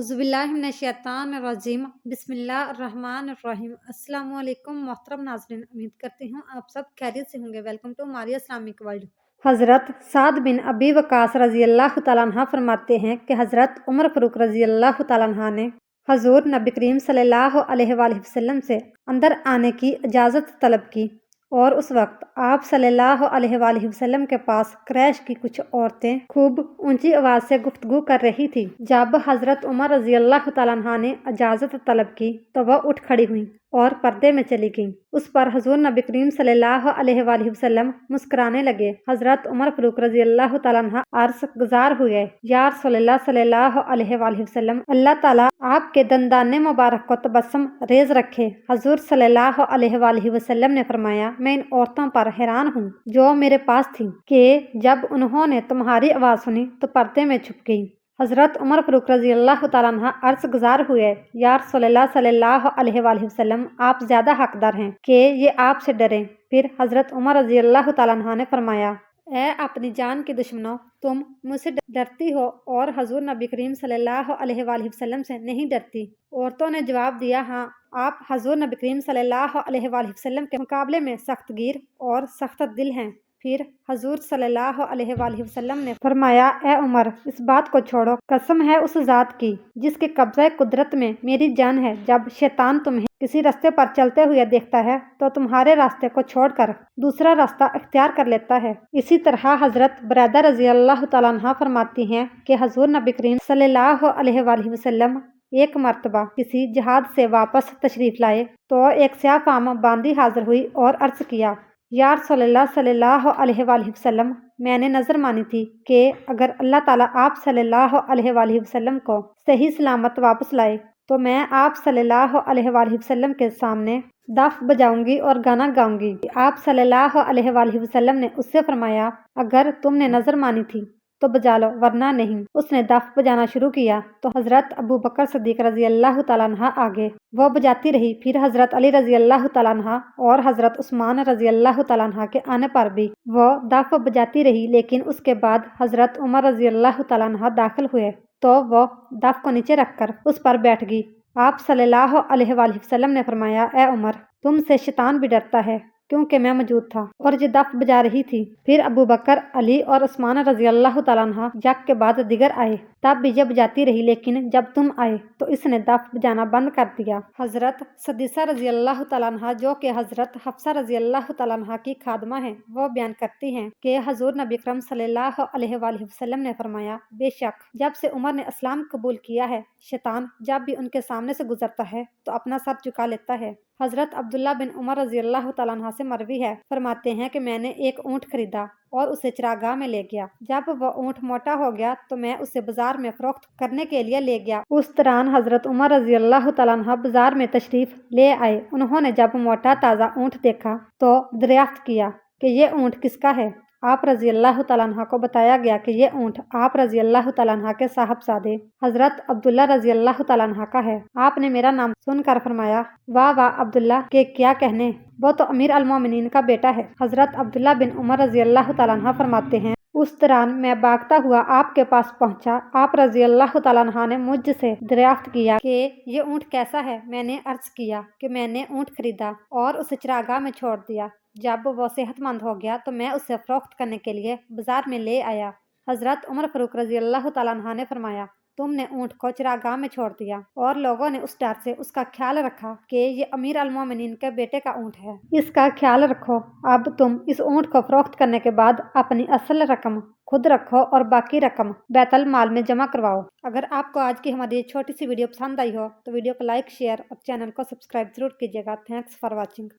औज़ुबिल्लाहिमिनश्शैतानिर्रजीम बिस्मिल्लाहिर्रहमानिर्रहीम। अस्सलामु अलैकुम मोहतरम नाज़रीन, उम्मीद करती हूँ आप सब खैरियत से होंगे। Welcome to Maria Islamic world. हज़रत साद बिन अबी वक़ास रज़ी अल्लाह तआला अन्हा फरमाते हैं कि हज़रत उमर फ़ारूक रज़ी अल्लाह तआला अन्हा ने हज़ूर नबी करीम सल्लल्लाहु अलैहि वसल्लम से अंदर आने की इजाज़त तलब की और उस वक्त आप सल्लल्लाहु अलैहि वसल्लम के पास क्रैश की कुछ औरतें खूब ऊंची आवाज़ से गुफ्तगू कर रही थी। जब हज़रत उमर रज़ी अल्लाह तआला अन्हा ने इजाज़त तलब की तो वह उठ खड़ी हुई और पर्दे में चली गईं। उस पर हज़ूर नबी करीम सल्लल्लाहु अलैहि वसल्लम मुस्कुराने लगे। हज़रत उमर फ़ारूक रज़ी अल्लाह तआला अन्हा अर्ज़ गुज़ार हुए, या रसूलल्लाह सल्लल्लाहु अलैहि वसल्लम, अल्लाह ताला आपके दंदाने मुबारक को तबस्सुम रेज़ रखे। हज़ूर सल्लल्लाहु अलैहि वसल्लम ने फरमाया, मैं इन औरतों पर हैरान हूँ जो मेरे पास थीं कि जब उन्होंने तुम्हारी आवाज़ सुनी तो पर्दे में छुप गईं। हज़रत उमर फ़ारूक रज़ी अल्लाह तआला अन्हा अर्ज़ गुज़ार हुए, या रसूलल्लाह सल्लल्लाहु अलैहि वसल्लम, आप ज़्यादा हकदार हैं कि ये आपसे डरें। फिर हज़रत उमर रज़ी अल्लाह तआला अन्हा ने फरमाया, ए अपनी जान के दुश्मनों, तुम मुझसे डरती हो और हज़ूर नबी करीम सल्लल्लाहु अलैहि वसल्लम से नहीं डरती। औरतों ने जवाब दिया, हाँ, आप हज़ूर नबी करीम सल्लल्लाहु अलैहि वसल्लम के मुकाबले में सख्तगीर और सख्त दिल हैं। फिर हज़ूर सल्लल्लाहु अलैहि वसल्लम ने फरमाया, ए उमर, इस बात को छोड़ो, कसम है उस ज़ात की जिसके कब्ज़े कुदरत में मेरी जान है, जब शैतान तुम्हें किसी रास्ते पर चलते हुए देखता है तो तुम्हारे रास्ते को छोड़कर दूसरा रास्ता इख्तियार कर लेता है। इसी तरह हज़रत बुरैदा रज़ी अल्लाह तआला अन्हा फरमाती हैं कि हज़ूर नबी करीम सल्लल्लाहु अलैहि वसल्लम एक मर्तबा किसी जहाद से वापस तशरीफ़ लाए तो एक स्याह फाम बांदी हाजिर हुई और अर्ज़ किया, या रसूलल्लाह सल्लल्लाहु अलैहि वसल्लम, मैंने नज़र मानी थी कि अगर अल्लाह ताला आप सल्लल्लाहु अलैहि वसल्लम को सही सलामत वापस लाए तो मैं आप सल्लल्लाहु अलैहि वसल्लम के सामने दफ बजाऊंगी और गाना गाऊंगी। आप सल्लल्लाहु अलैहि वसल्लम ने उससे फरमाया, अगर तुमने नज़र मानी थी तो बजा लो, वरना नहीं। उसने दफ बजाना शुरू किया तो हज़रत अबू बकर सिद्दीक़ रज़ी अल्लाह तआला अन्हा आगे, वो बजाती रही। फिर हज़रत अली रज़ी अल्लाह तआला अन्हा और हज़रत उस्मान रज़ी अल्लाह तआला अन्हा के आने पर भी वो दफ बजाती रही। लेकिन उसके बाद हज़रत उमर रज़ी अल्लाह तआला अन्हा दाखिल हुए तो वो दफ को नीचे रखकर उस पर बैठ गई। आप सल्लल्लाहु अलैहि वसल्लम ने फरमाया, ए उमर, तुमसे शैतान भी डरता है, क्योंकि मैं मौजूद था और ये दफ बजा रही थी। फिर अबू बकर, अली और उस्मान रज़ी अल्लाह तआला अन्हा यक के बाद दिगर आए, तब भी ये बजाती रही, लेकिन जब तुम आए तो इसने दफ बजाना बंद कर दिया। हज़रत सदीसा रज़ी अल्लाह तआला अन्हा, जो कि हज़रत हफ्सा रज़ी अल्लाह तआला अन्हा की खादमा हैं, वो बयान करती हैं कि हज़ूर नबी अकरम सल्लल्लाहु अलैहि वसल्लम ने फरमाया, बेशक जब से उमर ने इस्लाम कबूल किया है, शैतान जब भी उनके सामने से गुजरता है तो अपना सर झुका लेता है। हज़रत अब्दुल्ला बिन उमर रज़ी अल्लाह तआला अन्हा से मरवी है, फरमाते हैं कि मैंने एक ऊँट खरीदा और उसे चरागाह में ले गया। जब वह ऊँट मोटा हो गया तो मैं उसे बाजार में फरोख्त करने के लिए ले गया। उस दौरान हज़रत उमर रज़ी अल्लाह तआला अन्हा बाजार में तशरीफ़ ले आए। उन्होंने जब मोटा ताज़ा ऊँट देखा तो दरियाफ्त किया कि ये ऊँट किसका है। आप रज़ी अल्लाह तआला अन्हा को बताया गया कि ये ऊँट आप रज़ी अल्लाह तआला अन्हा के साहबजादे हज़रत अब्दुल्ला रज़ी अल्लाह तआला अन्हा का है। आपने मेरा नाम सुनकर फरमाया, वाह वाह अब्दुल्ला के क्या कहने, वो तो अमीर अल मोमिनीन का बेटा है। हज़रत अब्दुल्ला बिन उमर रज़ी अल्लाह तआला अन्हा फरमाते हैं, उस दौरान मैं भागता हुआ आपके पास पहुंचा। आप रज़ी अल्लाह तआला अन्हा ने मुझसे दरियाफ्त किया कि ये ऊँट कैसा है। मैंने अर्ज़ किया कि मैंने ऊँट खरीदा और उसे चरागाह में छोड़ दिया। जब वो सेहतमंद हो गया तो मैं उसे फरोख्त करने के लिए बाजार में ले आया। हज़रत उमर फ़ारूक रज़ी अल्लाह तआला अन्हा ने फरमाया, तुमने ऊँट को चरागाह में छोड़ दिया और लोगों ने उस डर से उसका ख्याल रखा कि ये अमीर अल मोमिनीन के बेटे का ऊँट है, इसका ख्याल रखो। अब तुम इस ऊँट को फरोख्त करने के बाद अपनी असल रकम खुद रखो और बाकी रकम बैतुल माल में जमा करवाओ। अगर आपको आज की हमारी ये छोटी सी वीडियो पसंद आई हो तो वीडियो को लाइक, शेयर और चैनल को सब्सक्राइब जरूर कीजिएगा। Thanks for watching.